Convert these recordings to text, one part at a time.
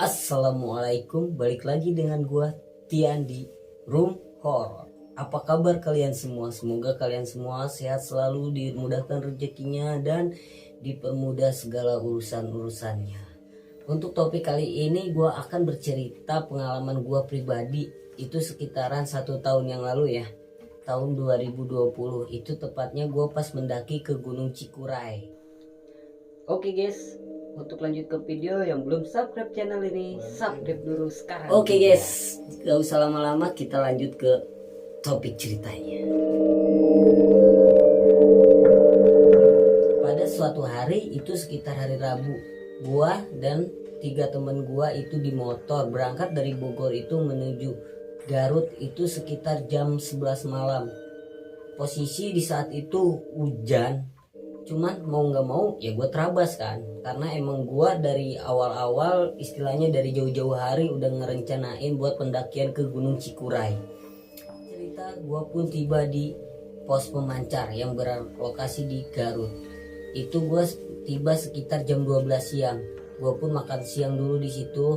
Assalamualaikum, balik lagi dengan gua Tian di Room Horror. Apa kabar kalian semua? Semoga kalian semua sehat selalu, dimudahkan rezekinya dan dipermudah segala urusan-urusannya. Untuk topik kali ini gua akan bercerita pengalaman gua pribadi. Itu sekitaran 1 tahun yang lalu ya, tahun 2020. Itu tepatnya gua pas mendaki ke Gunung Cikuray. Oke guys, untuk lanjut ke video, yang belum subscribe channel ini, subscribe dulu sekarang. Oke guys, gak usah lama-lama, kita lanjut ke topik ceritanya. Pada suatu hari, itu sekitar hari Rabu, gua dan 3 temen gua itu di motor berangkat dari Bogor itu menuju Garut, itu sekitar jam 11 malam. Posisi di saat itu hujan, cuman mau nggak mau ya gue terabas kan, karena emang gue dari awal-awal istilahnya dari jauh-jauh hari udah ngerencanain buat pendakian ke Gunung Cikuray. Cerita gue pun tiba di pos pemancar yang berlokasi di Garut. Itu gue tiba sekitar jam 12 siang. Gue pun makan siang dulu di situ.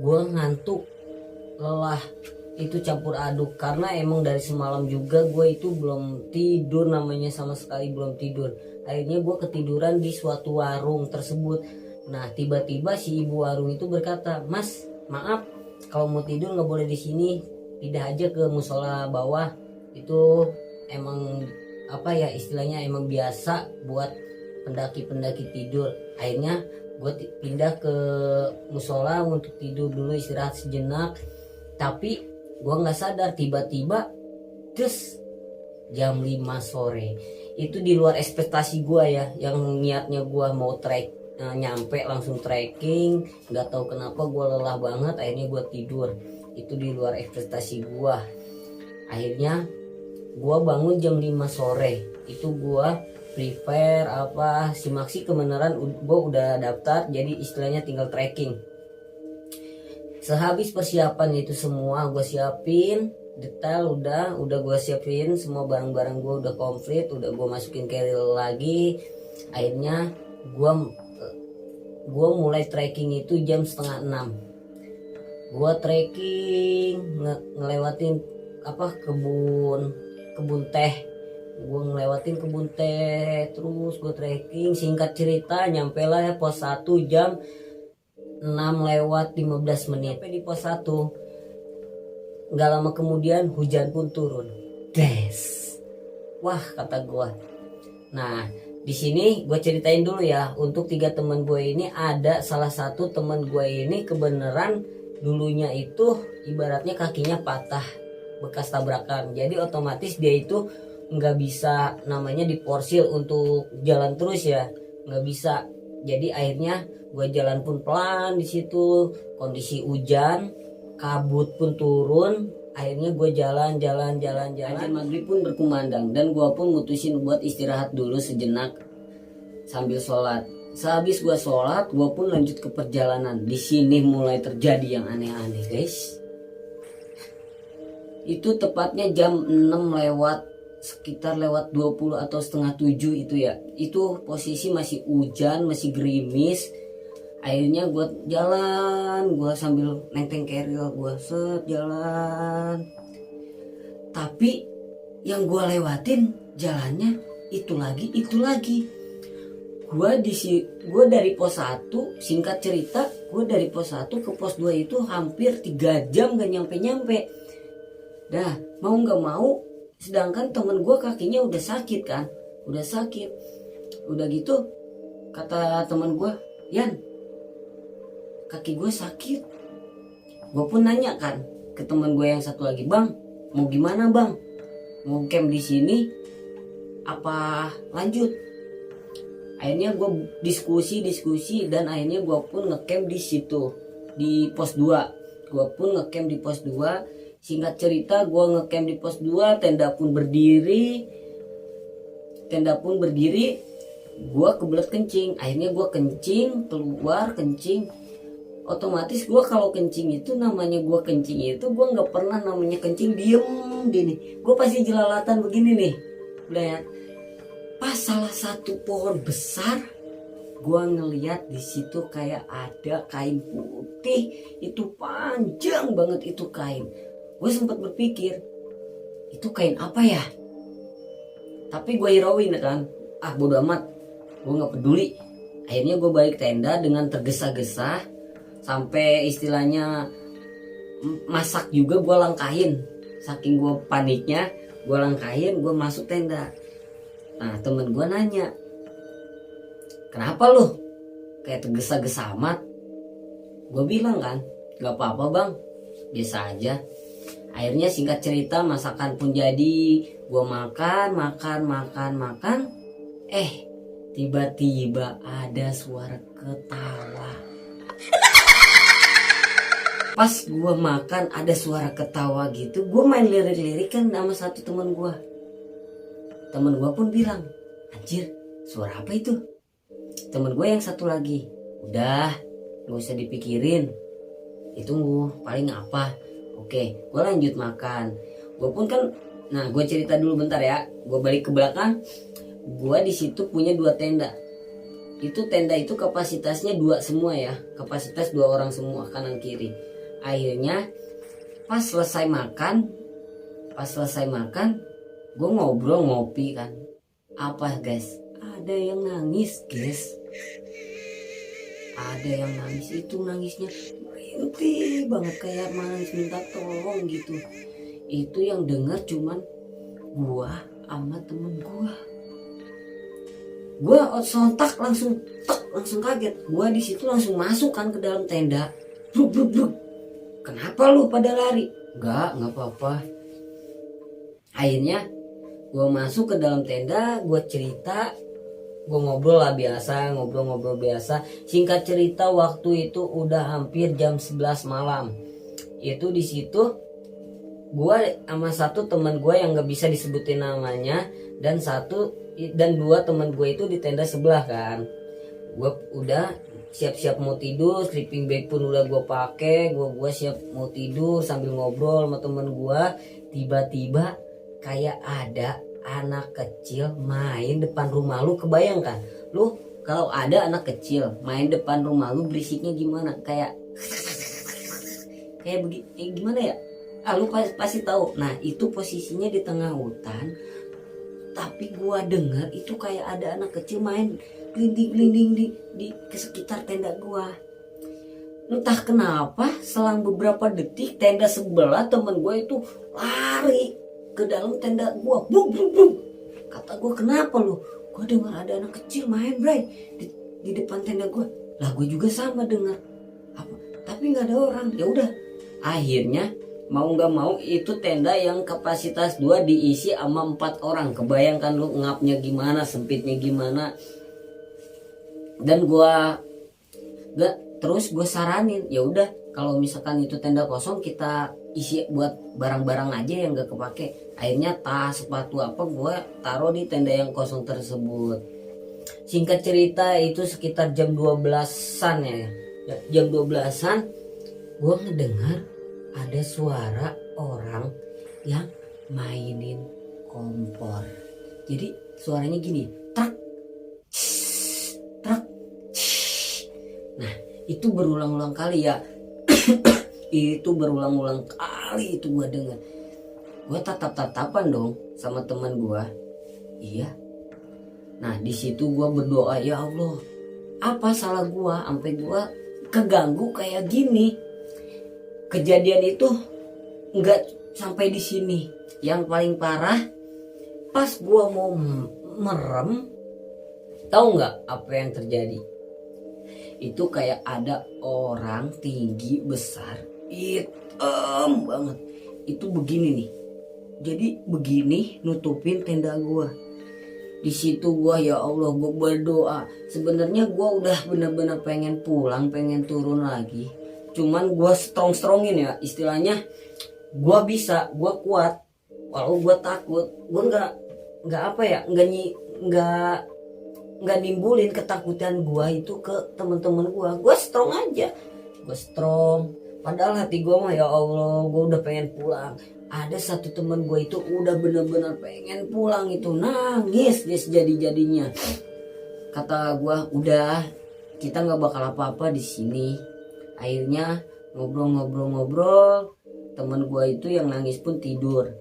Gue ngantuk, lelah, itu campur aduk karena emang dari semalam juga gue itu belum tidur, namanya sama sekali belum tidur. Akhirnya gue ketiduran di suatu warung tersebut. Nah tiba-tiba si ibu warung itu berkata, "Mas, maaf, kalau mau tidur nggak boleh di sini, pindah aja ke musola bawah. Itu emang apa ya istilahnya, emang biasa buat pendaki-pendaki tidur." Akhirnya gue pindah ke musola untuk tidur dulu, istirahat sejenak. Tapi gue nggak sadar, tiba-tiba terus jam 5 sore itu di luar ekspektasi gue ya, yang niatnya gue mau nyampe langsung trekking, nggak tahu kenapa gue lelah banget, akhirnya gue tidur. Itu di luar ekspektasi gue. Akhirnya gue bangun jam 5 sore, itu gue prepare apa simaksi kebenaran gue udah daftar, jadi istilahnya tinggal trekking. Sehabis persiapan itu semua gue siapin detail, udah gue siapin semua barang-barang gue udah komplit, udah gue masukin carrier lagi. Akhirnya gue mulai trekking itu jam 5:30. Gue trekking ngelewatin apa kebun teh. Gue ngelewatin kebun teh, terus gue trekking. Singkat cerita nyampe lah ya pos 1 jam 6:15. Sampai di pos 1, nggak lama kemudian hujan pun turun. Des. Wah, kata gue. Nah, di sini gue ceritain dulu ya. Untuk 3 teman gue ini, ada salah satu teman gue ini kebenaran dulunya itu ibaratnya kakinya patah bekas tabrakan. Jadi otomatis dia itu nggak bisa namanya diporsil untuk jalan terus ya, nggak bisa. Jadi akhirnya gue jalan pun pelan di situ. Kondisi hujan, kabut pun turun. Akhirnya gue jalan. Azan maghrib pun berkumandang dan gue pun mutusin buat istirahat dulu sejenak sambil sholat. Sehabis gue sholat, gue pun lanjut ke perjalanan. Di sini mulai terjadi yang aneh-aneh, guys. Itu tepatnya jam 6 sekitar lewat 20 atau setengah 7 itu ya. Itu posisi masih hujan, masih gerimis. Akhirnya gue jalan, gue sambil nenteng carrier, gue jalan. Tapi yang gue lewatin jalannya itu lagi. Gue dari pos 1, singkat cerita, gue dari pos 1 ke pos 2 itu hampir 3 jam gak nyampe. Dah, mau gak mau, sedangkan temen gue kakinya udah sakit kan. Udah gitu, kata temen gue, "Yan, kaki gue sakit." Gue pun nanya kan ke teman gue yang satu lagi, "Bang, mau gimana bang? Mau camp di sini apa lanjut?" Akhirnya gue diskusi dan akhirnya gue pun ngecamp di situ di pos 2. Gue pun ngecamp di pos 2. Singkat cerita, gue ngecamp di pos 2, tenda pun berdiri. Gue kebelet kencing. Akhirnya gue keluar kencing. Otomatis gue kalau kencing itu namanya gue nggak pernah namanya kencing diem gini. Gue pasti jelalatan begini nih. Udah ya. Pas salah satu pohon besar, gue ngeliat di situ kayak ada kain putih putih, itu panjang banget itu kain. Gue sempat berpikir itu kain apa ya, tapi gue hirauin kan, bodo amat, gue nggak peduli. Akhirnya gue balik tenda dengan tergesa-gesa, sampai istilahnya masak juga gue langkahin, saking gue paniknya gue langkahin, gue masuk tenda. Nah temen gue nanya, kenapa lu kayak tergesa-gesa amat? Gue bilang kan, gak apa-apa bang, biasa aja. Akhirnya singkat cerita masakan pun jadi. Gue makan. Tiba-tiba ada suara ketawa. Pas gue makan ada suara ketawa gitu, gue main lirik-lirik kan sama satu temen gue. Temen gue pun bilang, anjir suara apa itu? Temen gue yang satu lagi, udah gak usah dipikirin, itu paling apa. Oke, gue lanjut makan. Gue pun kan, nah gue cerita dulu bentar ya. Gue balik ke belakang. Gue di situ punya 2 tenda. Itu tenda itu kapasitasnya 2 semua ya. Kapasitas 2 orang semua, kanan kiri. Akhirnya pas selesai makan, gue ngobrol ngopi kan. Apa guys? Ada yang nangis guys. Ada yang nangis, itu nangisnya merintih banget kayak nangis minta tolong gitu. Itu yang denger cuman gua sama temen gua. Gua sontak langsung kaget. Gua di situ langsung masuk kan ke dalam tenda. Bruk. Kenapa lu pada lari? Enggak apa-apa. Akhirnya gua masuk ke dalam tenda, gua cerita. Gue ngobrol lah biasa, ngobrol biasa. Singkat cerita waktu itu udah hampir jam 11 malam. Itu di situ gue sama satu teman gue yang gak bisa disebutin namanya, dan 2 teman gue itu di tenda sebelah kan. Gue udah siap-siap mau tidur, sleeping bag pun udah gue pakai, gue siap mau tidur sambil ngobrol sama temen gue. Tiba-tiba kayak ada anak kecil main depan rumah lu. Kebayangkan lu kalau ada anak kecil main depan rumah lu, berisiknya gimana? Kayak begini, gimana ya? Lu pasti tahu. Nah itu posisinya di tengah hutan, tapi gua dengar itu kayak ada anak kecil main gelinding di sekitar tenda gua. Entah kenapa selang beberapa detik tenda sebelah temen gua itu lari ke dalam tenda gua. Buk. Kata gua, kenapa lu? Gua dengar ada anak kecil main bray di depan tenda gua. Lah gua juga sama dengar. Tapi nggak ada orang. Ya udah. Akhirnya mau nggak mau itu tenda yang kapasitas 2 diisi sama 4 orang. Kebayangkan lu ngapnya gimana, sempitnya gimana. Dan gua terus gue saranin, ya udah kalau misalkan itu tenda kosong kita isi buat barang-barang aja yang gak kepake. Akhirnya tas, sepatu apa gue taruh di tenda yang kosong tersebut. Singkat cerita itu sekitar jam 12-an ya. Jam 12-an gue ngedengar ada suara orang yang mainin kompor. Jadi suaranya gini, trak. Nah itu berulang-ulang kali ya. Itu berulang-ulang kali itu gue dengar. Gue tatap-tatapan dong sama teman gue. Iya. Nah di situ gue berdoa, ya Allah, apa salah gue sampai gue keganggu kayak gini. Kejadian itu nggak sampai di sini. Yang paling parah, pas gue mau merem, tahu nggak apa yang terjadi? Itu kayak ada orang tinggi besar, hitam banget. Itu begini nih. Jadi begini nutupin tenda gua. Di situ gua, ya Allah, gua berdoa. Sebenarnya gua udah bener-bener pengen pulang, pengen turun lagi. Cuman gua strongin ya, istilahnya gua bisa, gua kuat. Walau gua takut, gua nggak apa ya, nggak nimbulin ketakutan gua itu ke temen-temen gua strong aja, gua strong. Padahal hati gua mah, ya Allah, gua udah pengen pulang. Ada satu temen gua itu udah bener-bener pengen pulang, itu nangis dia sejadi-jadinya. Kata gua, udah, kita nggak bakal apa-apa di sini. Akhirnya ngobrol-ngobrol, teman gue itu yang nangis pun tidur.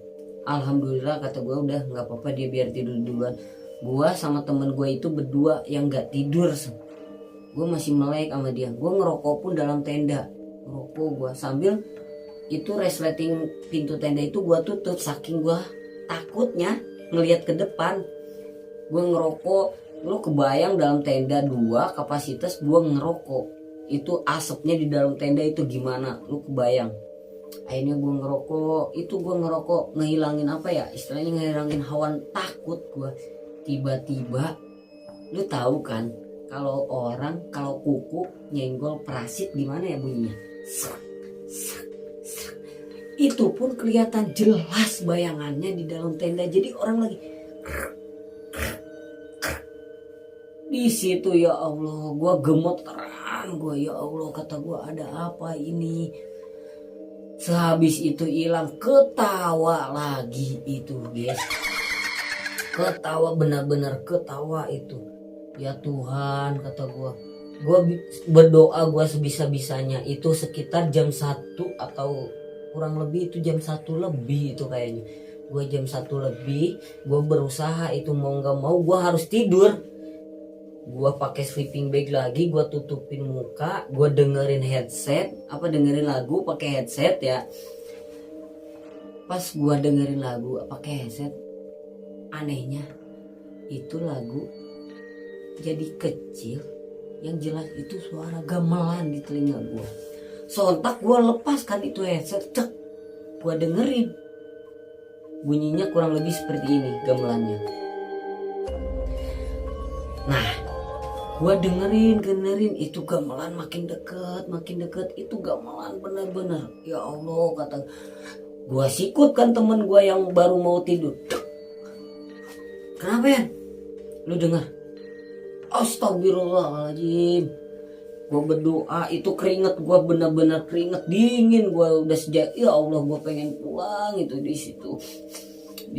Alhamdulillah kata gue, udah nggak apa-apa, dia biar tidur duluan. Gue sama temen gue itu berdua yang nggak tidur. Gue masih melek sama dia. Gue ngerokok pun dalam tenda, ngerokok gue sambil itu resleting pintu tenda itu gue tutup, saking gue takutnya ngelihat ke depan. Gue ngerokok, lu kebayang dalam tenda 2 kapasitas gue ngerokok, itu asapnya di dalam tenda itu gimana, lu kebayang. Akhirnya gue ngerokok ngehilangin apa ya, istilahnya ngehilangin hawa takut gue. Tiba-tiba lu tahu kan kalau kuku nyenggol parasit gimana ya bunyinya, itu pun kelihatan jelas bayangannya di dalam tenda. Jadi orang lagi di situ. Ya Allah, gue gemeteran, gue ya Allah, kata gue ada apa ini. Sehabis itu hilang, ketawa lagi itu guys, ketawa, benar-benar ketawa itu. Ya Tuhan, kata gue berdoa gue sebisa-bisanya. Itu sekitar jam 1 atau kurang lebih, itu jam 1 lebih itu kayaknya. Gue jam 1 lebih, gue berusaha itu mau nggak mau gue harus tidur. Gue pakai sleeping bag lagi, gue tutupin muka, gue dengerin lagu pakai headset ya. Pas gue dengerin lagu pakai headset, anehnya itu lagu jadi kecil, yang jelas itu suara gamelan di telinga gue. Sontak gue lepaskan itu headset, cek, gue dengerin. Bunyinya kurang lebih seperti ini gamelannya. Nah, gue dengerin itu gamelan makin deket, itu gamelan bener-bener. Ya Allah, kata gue, sikut kan temen gue yang baru mau tidur. Kenapa ya? Lu dengar? Astagfirullahaladzim. Gue berdoa, itu keringet gue bener-bener keringet dingin. Gue udah sejak, ya Allah, gue pengen pulang itu di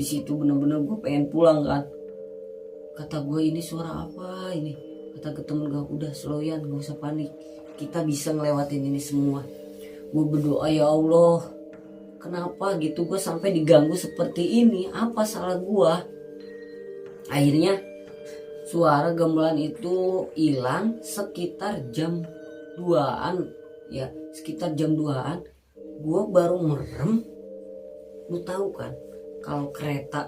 situ bener-bener gue pengen pulang kan. Kata gue, ini suara apa ini? Kata ke temen gue, udah slow-yan, gak usah panik, kita bisa ngelewatin ini semua. Gue berdoa, ya Allah, kenapa gitu gue sampai diganggu seperti ini? Apa salah gue? Akhirnya suara gamelan itu hilang sekitar jam 2-an ya, sekitar jam 2-an. Gue baru merem. Lu tahu kan kalau kereta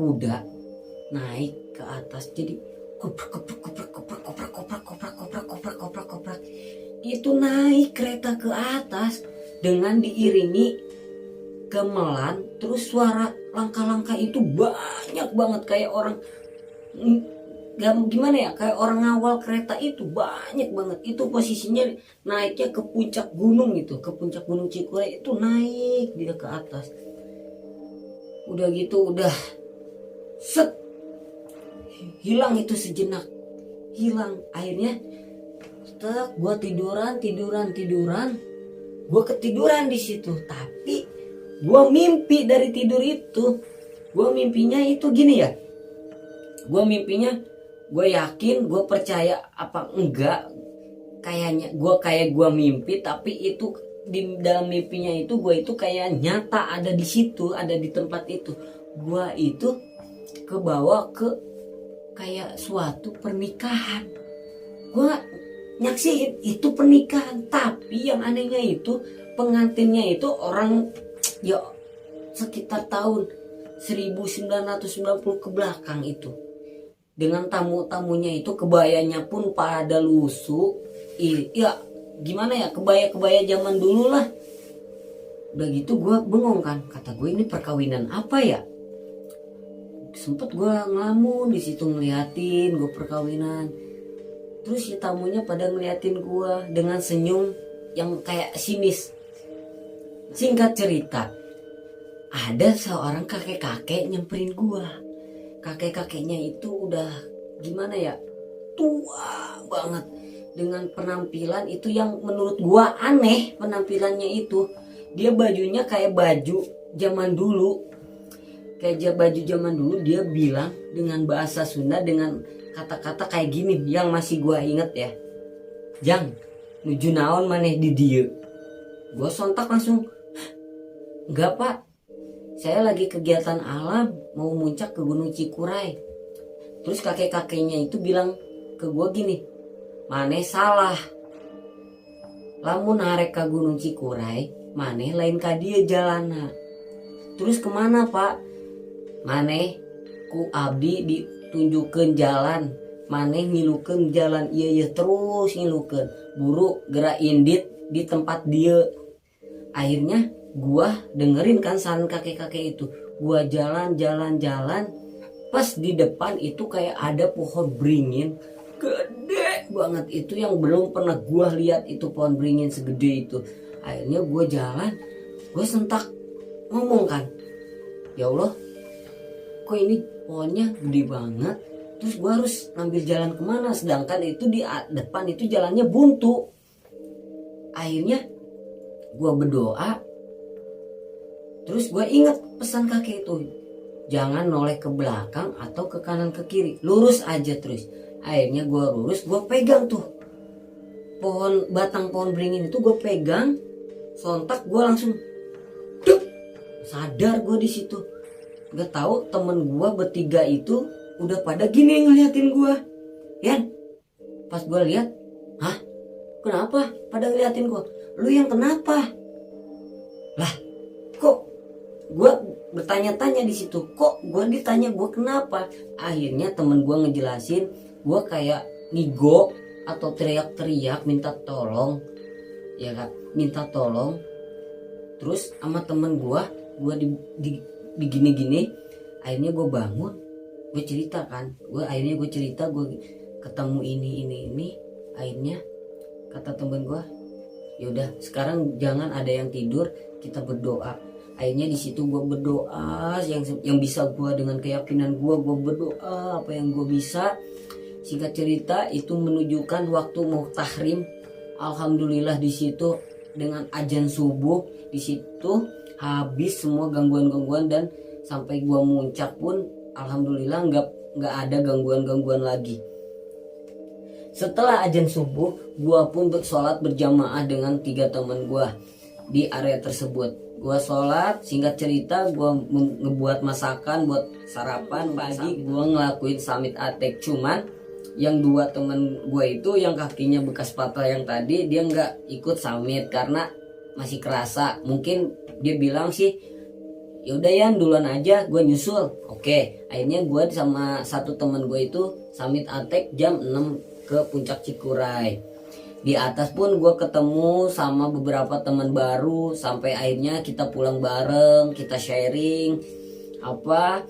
kuda naik ke atas jadi koprak, itu naik kereta ke atas dengan diiringi gamelan, terus suara langkah-langkah itu banyak banget, kayak orang gimana ya, kayak orang ngawal kereta itu banyak banget. Itu posisinya naiknya ke puncak gunung itu, ke puncak gunung Cikure itu, naik dia ke atas. Udah gitu udah set, hilang itu sejenak, hilang. Akhirnya gue tiduran, gue ketiduran di situ. Tapi gue mimpi dari tidur itu. Gue mimpinya itu gini ya, gue yakin, gue percaya apa enggak, kayaknya gue mimpi, tapi itu di dalam mimpinya itu gue itu kayak nyata ada di situ, ada di tempat itu. Gue itu kebawa ke kayak suatu pernikahan. Gue nyaksiin itu pernikahan, tapi yang anehnya itu pengantinnya itu orang ya sekitar tahun 1990 ke belakang itu. Dengan tamu-tamunya itu kebayanya pun pada lusuh. Ya gimana ya, kebaya-kebaya zaman dulu lah. Udah gitu gue bengong kan, kata gue ini perkawinan apa ya. Sempet gue ngelamun di situ ngeliatin gue perkawinan. Terus si tamunya pada ngeliatin gue dengan senyum yang kayak sinis. Singkat cerita, ada seorang kakek-kakek nyamperin gue. Kakek-kakeknya itu udah gimana ya, tua banget, dengan penampilan itu yang menurut gue aneh. Penampilannya itu dia bajunya kayak baju zaman dulu, dia bilang dengan bahasa Sunda dengan kata-kata kayak gini yang masih gue inget ya. Jang, Nuju naon maneh di dieu? Gue sontak langsung, enggak pak, saya lagi kegiatan alam mau muncak ke Gunung Cikuray. Terus kakek-kakeknya itu bilang ke gue gini, maneh salah, lamun arek ka Gunung Cikuray maneh lain ka dieu jalana. Terus kemana pak? Maneh ku abdi ditunjukkeun jalan, maneh ngilukeun jalan ieu terus ngilukeun, buru gerak indit di tempat dia. Akhirnya gua dengerin kan saran kakek-kakek itu, gua jalan, pas di depan itu kayak ada pohon beringin gede banget, itu yang belum pernah gua lihat, itu pohon beringin segede itu. Akhirnya gua jalan, gua sentak ngomong kan, ya Allah kok ini pohonnya gede banget, terus gua harus ngambil jalan kemana, sedangkan itu di depan itu jalannya buntu. Akhirnya gue berdoa, terus gue ingat pesan kakek itu, jangan noleh ke belakang atau ke kanan ke kiri, lurus aja terus. Akhirnya gue lurus, gue pegang tuh batang pohon beringin itu, gue pegang, sontak gue langsung duk, sadar gue di situ. Gak tahu temen gue bertiga itu udah pada gini ngeliatin gue, ya. Pas gue lihat, hah? Kenapa pada ngeliatin gue? Lu yang kenapa? Lah, kok gue bertanya-tanya di situ, kok gue ditanya gue kenapa? Akhirnya temen gue ngejelasin, gue kayak ngigo atau teriak-teriak minta tolong, ya kan? Minta tolong. Terus sama temen gue di gini-gini. Akhirnya gue bangun, gue cerita kan, gue cerita gue ketemu ini. Akhirnya kata temen gue, yaudah sekarang jangan ada yang tidur, kita berdoa. Akhirnya di situ gue berdoa yang bisa gue, dengan keyakinan gue berdoa apa yang gue bisa. Singkat cerita itu menunjukkan waktu mau tahrim. Alhamdulillah di situ dengan azan subuh di situ habis semua gangguan-gangguan, dan sampai gue muncak pun alhamdulillah nggak ada gangguan-gangguan lagi. Setelah azan subuh, gua pun sholat berjamaah dengan 3 teman gua di area tersebut. Gua sholat, singkat cerita gua ngebuat masakan buat sarapan pagi. Gua ngelakuin summit attack, cuman yang 2 teman gua itu yang kakinya bekas patah yang tadi, dia nggak ikut summit karena masih kerasa. Mungkin dia bilang sih, yaudah ya duluan aja, gua nyusul. Oke, akhirnya gua sama 1 teman gua itu summit attack jam 6 ke puncak Cikuray. Di atas pun gue ketemu sama beberapa teman baru, sampai akhirnya kita pulang bareng, kita sharing apa.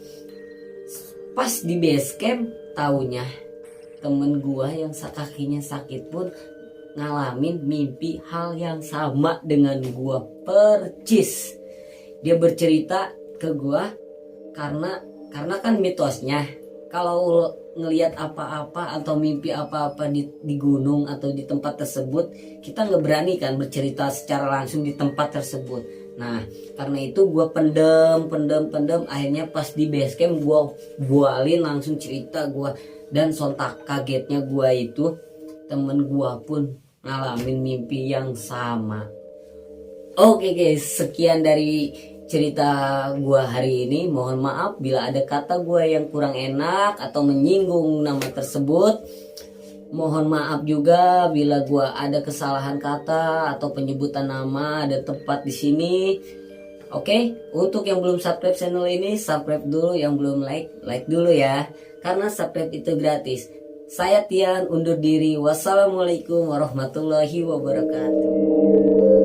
Pas di base camp, taunya temen gue yang kakinya sakit pun ngalamin mimpi hal yang sama dengan gue percis. Dia bercerita ke gue karena kan mitosnya kalau ngelihat apa-apa atau mimpi apa-apa di gunung atau di tempat tersebut, kita nggak berani kan bercerita secara langsung di tempat tersebut. Nah, karena itu gue pendem. Akhirnya pas di base camp gue bualin langsung cerita gue, dan sontak kagetnya gue itu temen gue pun ngalamin mimpi yang sama. Oke guys, sekian dari cerita gua hari ini. Mohon maaf bila ada kata gua yang kurang enak atau menyinggung nama tersebut. Mohon maaf juga bila gua ada kesalahan kata atau penyebutan nama ada tepat di sini. Oke, untuk yang belum subscribe channel ini, subscribe dulu. Yang belum like dulu ya, karena subscribe itu gratis. Saya Tian undur diri. Wassalamualaikum warahmatullahi wabarakatuh.